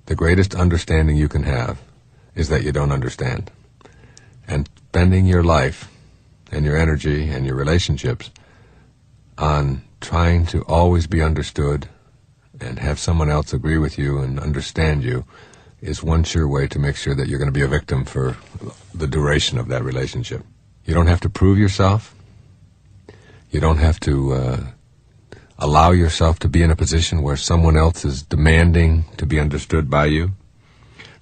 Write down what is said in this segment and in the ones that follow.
the greatest understanding you can have is that you don't understand. And spending your life and your energy and your relationships on trying to always be understood and have someone else agree with you and understand you is one sure way to make sure that you're going to be a victim for the duration of that relationship. You don't have to prove yourself. You don't have to allow yourself to be in a position where someone else is demanding to be understood by you.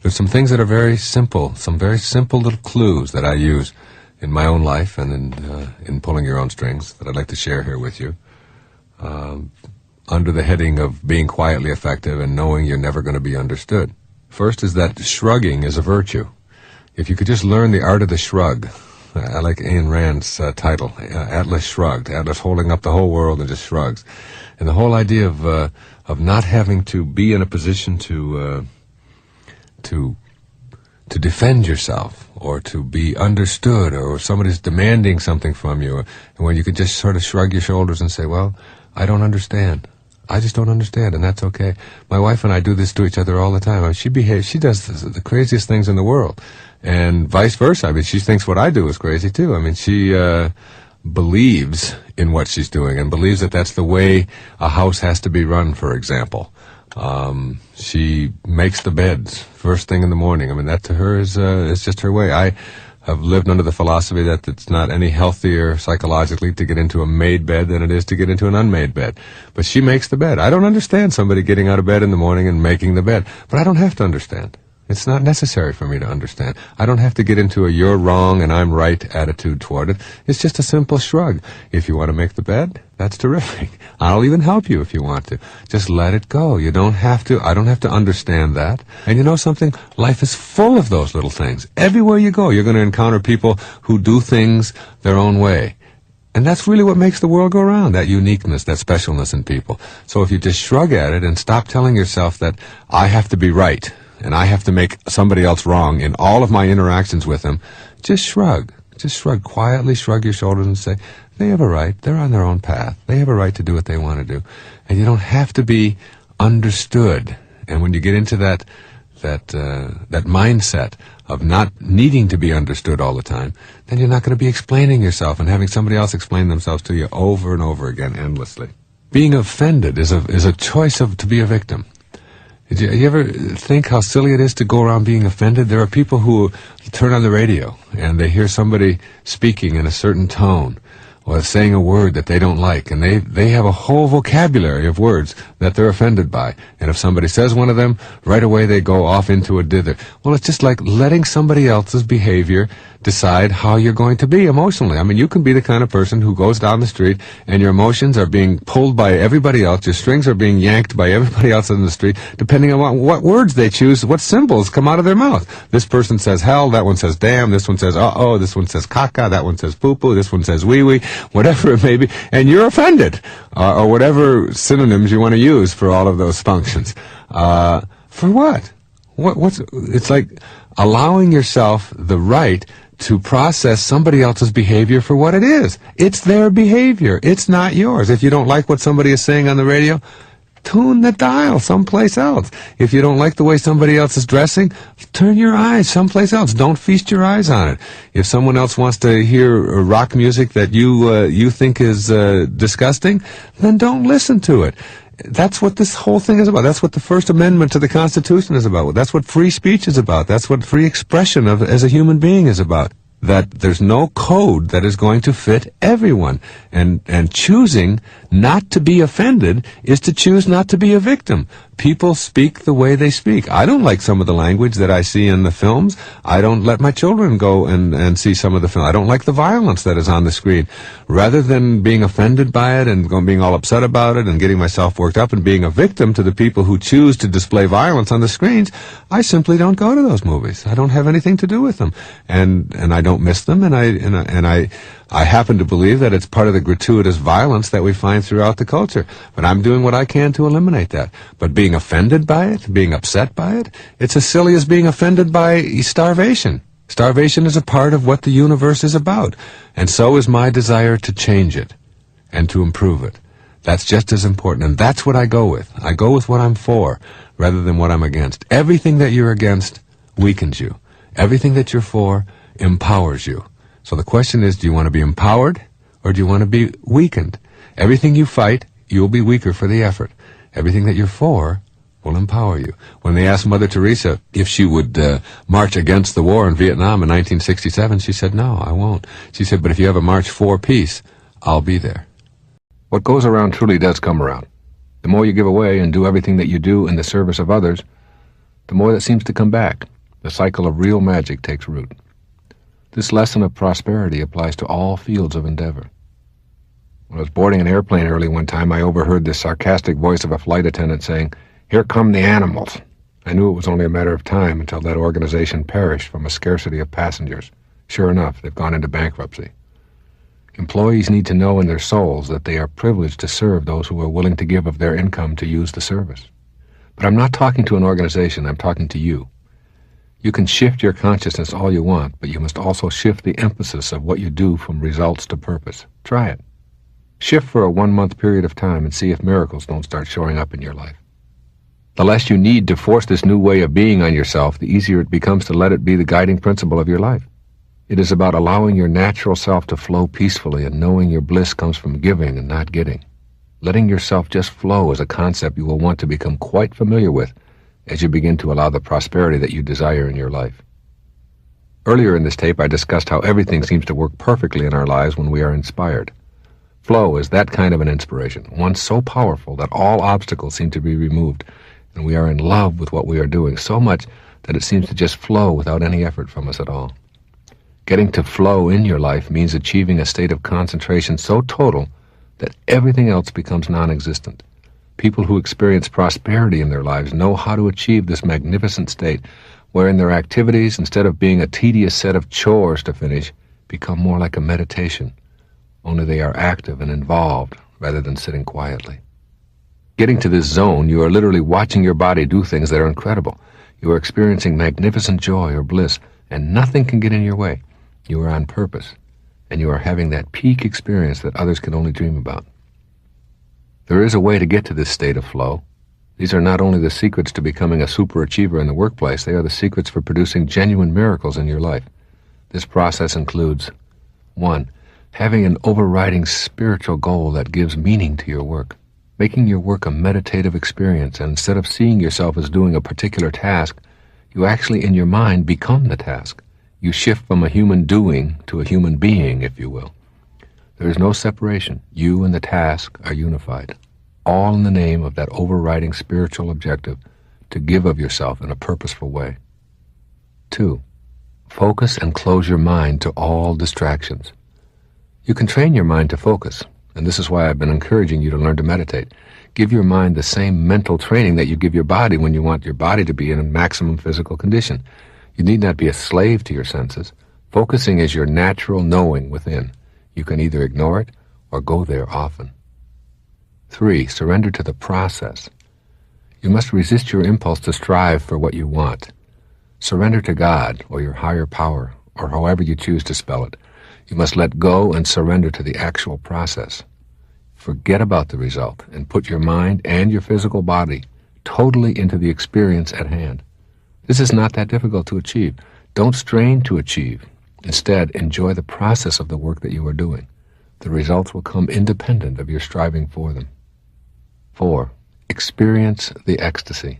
There's some things that are very simple, some very simple little clues that I use in my own life and in pulling your own strings that I'd like to share here with you. Under the heading of being quietly effective and knowing you're never going to be understood. First is that shrugging is a virtue. If you could just learn the art of the shrug. I like Ayn Rand's title, Atlas Shrugged. Atlas holding up the whole world and just shrugs. And the whole idea of not having to be in a position to defend yourself or to be understood, or somebody's demanding something from you, and when you could just sort of shrug your shoulders and say, well, I don't understand. I just don't understand, and that's okay. My wife and I do this to each other all the time. I mean, she does the craziest things in the world, and vice versa. I mean, she thinks what I do is crazy too. I mean, she believes in what she's doing and believes that that's the way a house has to be run, for example. She makes the beds first thing in the morning. I mean, that to her is just her way. I have lived under the philosophy that it's not any healthier psychologically to get into a made bed than it is to get into an unmade bed. But she makes the bed. I don't understand somebody getting out of bed in the morning and making the bed, but I don't have to understand. It's not necessary for me to understand. I don't have to get into a you're wrong and I'm right attitude toward it. It's just a simple shrug. If you want to make the bed, that's terrific. I'll even help you if you want to. Just let it go. You don't have to. I don't have to understand that. And you know something? Life is full of those little things. Everywhere you go, you're going to encounter people who do things their own way. And that's really what makes the world go round, that uniqueness, that specialness in people. So if you just shrug at it and stop telling yourself that I have to be right, and I have to make somebody else wrong in all of my interactions with them, just shrug. Just shrug. Quietly shrug your shoulders and say, they have a right. They're on their own path. They have a right to do what they want to do. And you don't have to be understood. And when you get into that mindset of not needing to be understood all the time, then you're not going to be explaining yourself and having somebody else explain themselves to you over and over again endlessly. Being offended is a choice to be a victim. Did you ever think how silly it is to go around being offended? There are people who turn on the radio and they hear somebody speaking in a certain tone or saying a word that they don't like, and they have a whole vocabulary of words that they're offended by. And if somebody says one of them, right away they go off into a dither. Well, it's just like letting somebody else's behavior decide how you're going to be emotionally. I mean, you can be the kind of person who goes down the street and your emotions are being pulled by everybody else, your strings are being yanked by everybody else in the street, depending on what words they choose, what symbols come out of their mouth. This person says hell, that one says damn, this one says uh-oh, this one says caca, that one says poo-poo, this one says wee-wee, whatever it may be, and you're offended, or whatever synonyms you want to use for all of those functions. For what? It's like allowing yourself the right to process somebody else's behavior for what it is. It's their behavior. It's not yours. If you don't like what somebody is saying on the radio, tune the dial someplace else. If you don't like the way somebody else is dressing, turn your eyes someplace else. Don't feast your eyes on it. If someone else wants to hear rock music that you think is disgusting, then don't listen to it. That's what this whole thing is about. That's what the First Amendment to the Constitution is about. That's what free speech is about. That's what free expression as a human being is about. That there's no code that is going to fit everyone. And choosing not to be offended is to choose not to be a victim. People speak the way they speak. I don't like some of the language that I see in the films. I don't let my children go and see some of the film. I don't like the violence that is on the screen. Rather than being offended by it and being all upset about it and getting myself worked up and being a victim to the people who choose to display violence on the screens, I simply don't go to those movies. I don't have anything to do with them. And I don't miss them, and I happen to believe that it's part of the gratuitous violence that we find throughout the culture. But I'm doing what I can to eliminate that. But being offended by it, being upset by it, it's as silly as being offended by starvation. Starvation is a part of what the universe is about. And so is my desire to change it and to improve it. That's just as important. And that's what I go with. I go with what I'm for, rather than what I'm against. Everything that you're against weakens you. Everything that you're for empowers you. So the question is, do you want to be empowered or do you want to be weakened? Everything you fight, you'll be weaker for the effort. Everything that you're for will empower you. When they asked Mother Teresa if she would march against the war in Vietnam in 1967, she said, no, I won't. She said, but if you have a march for peace, I'll be there. What goes around truly does come around. The more you give away and do everything that you do in the service of others, the more that seems to come back. The cycle of real magic takes root. This lesson of prosperity applies to all fields of endeavor. When I was boarding an airplane early one time, I overheard the sarcastic voice of a flight attendant saying, "Here come the animals." I knew it was only a matter of time until that organization perished from a scarcity of passengers. Sure enough, they've gone into bankruptcy. Employees need to know in their souls that they are privileged to serve those who are willing to give of their income to use the service. But I'm not talking to an organization, I'm talking to you. You can shift your consciousness all you want, but you must also shift the emphasis of what you do from results to purpose. Try it. Shift for a 1-month period of time and see if miracles don't start showing up in your life. The less you need to force this new way of being on yourself, the easier it becomes to let it be the guiding principle of your life. It is about allowing your natural self to flow peacefully and knowing your bliss comes from giving and not getting. Letting yourself just flow is a concept you will want to become quite familiar with as you begin to allow the prosperity that you desire in your life. Earlier in this tape, I discussed how everything seems to work perfectly in our lives when we are inspired. Flow is that kind of an inspiration, one so powerful that all obstacles seem to be removed, and we are in love with what we are doing so much that it seems to just flow without any effort from us at all. Getting to flow in your life means achieving a state of concentration so total that everything else becomes non-existent. People who experience prosperity in their lives know how to achieve this magnificent state, wherein their activities, instead of being a tedious set of chores to finish, become more like a meditation, only they are active and involved rather than sitting quietly. Getting to this zone, you are literally watching your body do things that are incredible. You are experiencing magnificent joy or bliss, and nothing can get in your way. You are on purpose, and you are having that peak experience that others can only dream about. There is a way to get to this state of flow. These are not only the secrets to becoming a superachiever in the workplace, they are the secrets for producing genuine miracles in your life. This process includes 1. Having an overriding spiritual goal that gives meaning to your work. Making your work a meditative experience, and instead of seeing yourself as doing a particular task, you actually in your mind become the task. You shift from a human doing to a human being, if you will. There is no separation. You and the task are unified, all in the name of that overriding spiritual objective to give of yourself in a purposeful way. 2. Focus and close your mind to all distractions. You can train your mind to focus, and this is why I've been encouraging you to learn to meditate. Give your mind the same mental training that you give your body when you want your body to be in a maximum physical condition. You need not be a slave to your senses. Focusing is your natural knowing within. You can either ignore it or go there often. 3. Surrender to the process. You must resist your impulse to strive for what you want. Surrender to God or your higher power, or however you choose to spell it. You must let go and surrender to the actual process. Forget about the result and put your mind and your physical body totally into the experience at hand. This is not that difficult to achieve. Don't strain to achieve. Instead, enjoy the process of the work that you are doing. The results will come independent of your striving for them. 4. Experience the ecstasy.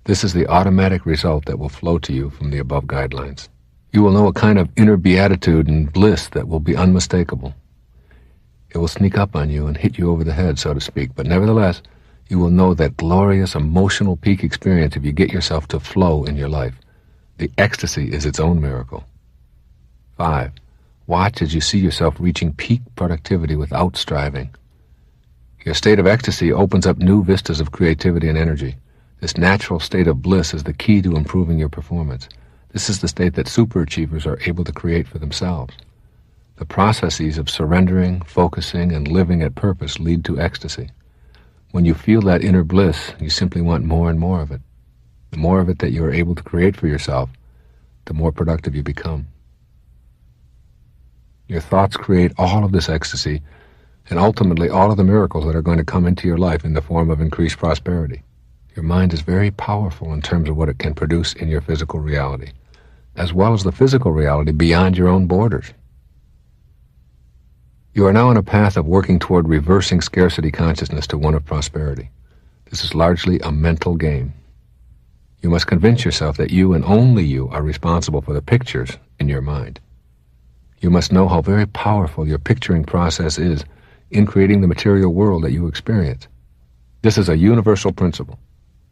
This is the automatic result that will flow to you from the above guidelines. You will know a kind of inner beatitude and bliss that will be unmistakable. It will sneak up on you and hit you over the head, so to speak, but nevertheless, you will know that glorious emotional peak experience if you get yourself to flow in your life. The ecstasy is its own miracle. 5. Watch as you see yourself reaching peak productivity without striving. Your state of ecstasy opens up new vistas of creativity and energy. This natural state of bliss is the key to improving your performance. This is the state that superachievers are able to create for themselves. The processes of surrendering, focusing, and living at purpose lead to ecstasy. When you feel that inner bliss, you simply want more and more of it. The more of it that you are able to create for yourself, the more productive you become. Your thoughts create all of this ecstasy, and ultimately all of the miracles that are going to come into your life in the form of increased prosperity. Your mind is very powerful in terms of what it can produce in your physical reality, as well as the physical reality beyond your own borders. You are now on a path of working toward reversing scarcity consciousness to one of prosperity. This is largely a mental game. You must convince yourself that you and only you are responsible for the pictures in your mind. You must know how very powerful your picturing process is in creating the material world that you experience. This is a universal principle.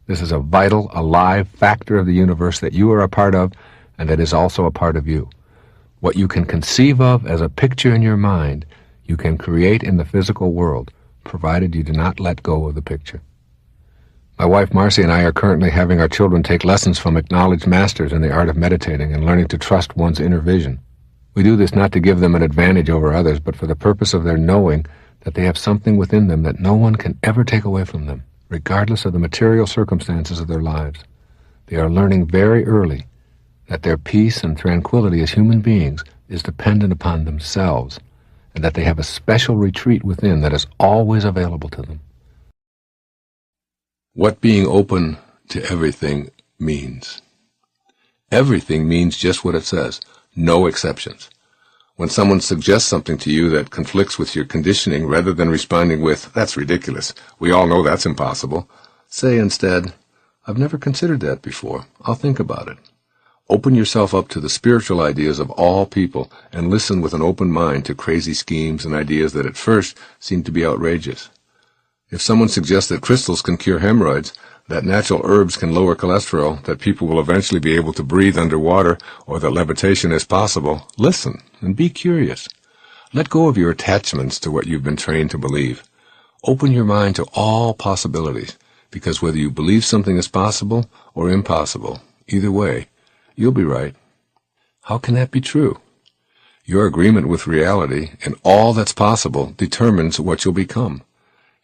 This is a vital, alive factor of the universe that you are a part of and that is also a part of you. What you can conceive of as a picture in your mind, you can create in the physical world, provided you do not let go of the picture. My wife Marcy and I are currently having our children take lessons from acknowledged masters in the art of meditating and learning to trust one's inner vision. We do this not to give them an advantage over others, but for the purpose of their knowing that they have something within them that no one can ever take away from them, regardless of the material circumstances of their lives. They are learning very early that their peace and tranquility as human beings is dependent upon themselves, and that they have a special retreat within that is always available to them. What being open to everything means. Everything means just what it says, no exceptions. When someone suggests something to you that conflicts with your conditioning, rather than responding with, "That's ridiculous, we all know that's impossible," say instead, "I've never considered that before. I'll think about it." Open yourself up to the spiritual ideas of all people and listen with an open mind to crazy schemes and ideas that at first seem to be outrageous. If someone suggests that crystals can cure hemorrhoids, that natural herbs can lower cholesterol, that people will eventually be able to breathe underwater, or that levitation is possible, listen and be curious. Let go of your attachments to what you've been trained to believe. Open your mind to all possibilities, because whether you believe something is possible or impossible, either way, you'll be right. How can that be true? Your agreement with reality and all that's possible determines what you'll become.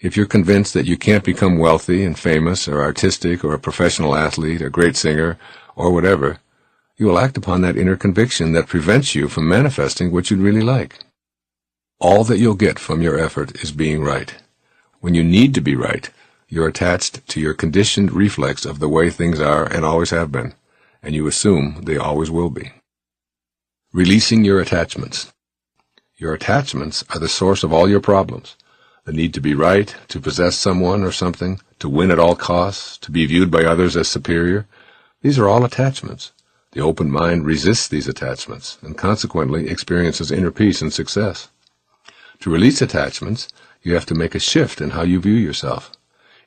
If you're convinced that you can't become wealthy and famous or artistic or a professional athlete, a great singer, or whatever, you will act upon that inner conviction that prevents you from manifesting what you'd really like. All that you'll get from your effort is being right. When you need to be right, you're attached to your conditioned reflex of the way things are and always have been, and you assume they always will be. Releasing your attachments. Your attachments are the source of all your problems. The need to be right, to possess someone or something, to win at all costs, to be viewed by others as superior. These are all attachments. The open mind resists these attachments and consequently experiences inner peace and success. To release attachments, you have to make a shift in how you view yourself.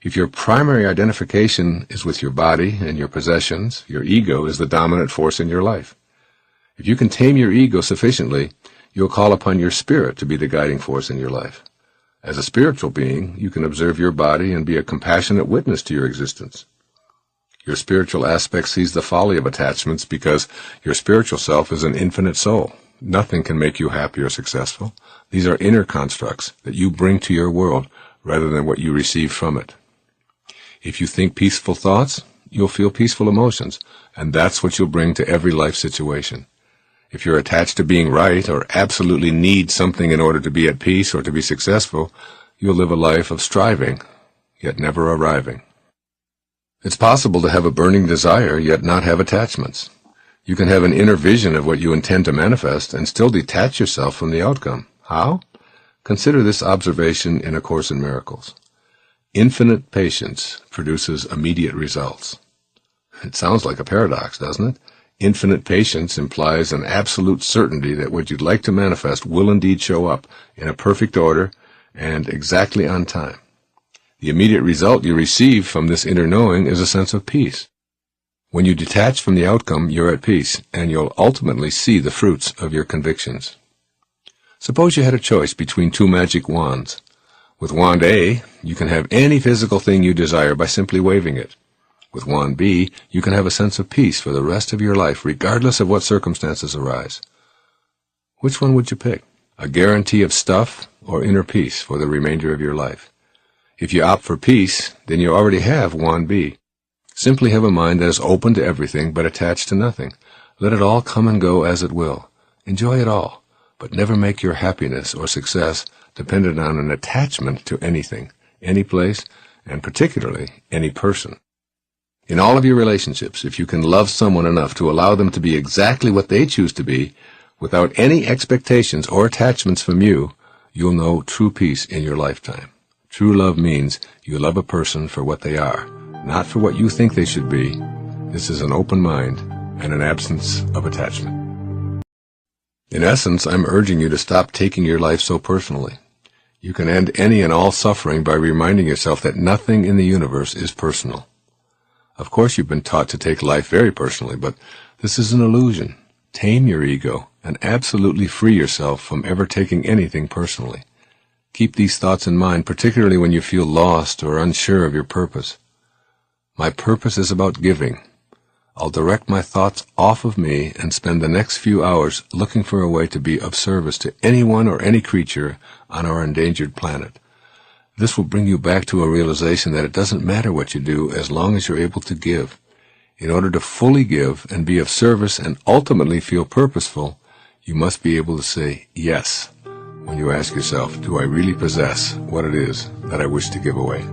If your primary identification is with your body and your possessions, your ego is the dominant force in your life. If you can tame your ego sufficiently, you'll call upon your spirit to be the guiding force in your life. As a spiritual being, you can observe your body and be a compassionate witness to your existence. Your spiritual aspect sees the folly of attachments because your spiritual self is an infinite soul. Nothing can make you happy or successful. These are inner constructs that you bring to your world rather than what you receive from it. If you think peaceful thoughts, you'll feel peaceful emotions, and that's what you'll bring to every life situation. If you're attached to being right or absolutely need something in order to be at peace or to be successful, you'll live a life of striving, yet never arriving. It's possible to have a burning desire yet not have attachments. You can have an inner vision of what you intend to manifest and still detach yourself from the outcome. How? Consider this observation in A Course in Miracles. Infinite patience produces immediate results. It sounds like a paradox, doesn't it? Infinite patience implies an absolute certainty that what you'd like to manifest will indeed show up in a perfect order and exactly on time. The immediate result you receive from this inner knowing is a sense of peace. When you detach from the outcome, you're at peace, and you'll ultimately see the fruits of your convictions. Suppose you had a choice between two magic wands. With wand A, you can have any physical thing you desire by simply waving it. With wand B, you can have a sense of peace for the rest of your life, regardless of what circumstances arise. Which one would you pick? A guarantee of stuff or inner peace for the remainder of your life? If you opt for peace, then you already have wand B. Simply have a mind that is open to everything but attached to nothing. Let it all come and go as it will. Enjoy it all, but never make your happiness or success dependent on an attachment to anything, any place, and particularly any person. In all of your relationships, if you can love someone enough to allow them to be exactly what they choose to be, without any expectations or attachments from you, you'll know true peace in your lifetime. True love means you love a person for what they are, not for what you think they should be. This is an open mind and an absence of attachment. In essence, I'm urging you to stop taking your life so personally. You can end any and all suffering by reminding yourself that nothing in the universe is personal. Of course, you've been taught to take life very personally, but this is an illusion. Tame your ego and absolutely free yourself from ever taking anything personally. Keep these thoughts in mind, particularly when you feel lost or unsure of your purpose. My purpose is about giving. I'll direct my thoughts off of me and spend the next few hours looking for a way to be of service to anyone or any creature on our endangered planet. This will bring you back to a realization that it doesn't matter what you do as long as you're able to give. In order to fully give and be of service and ultimately feel purposeful, you must be able to say yes when you ask yourself, do I really possess what it is that I wish to give away?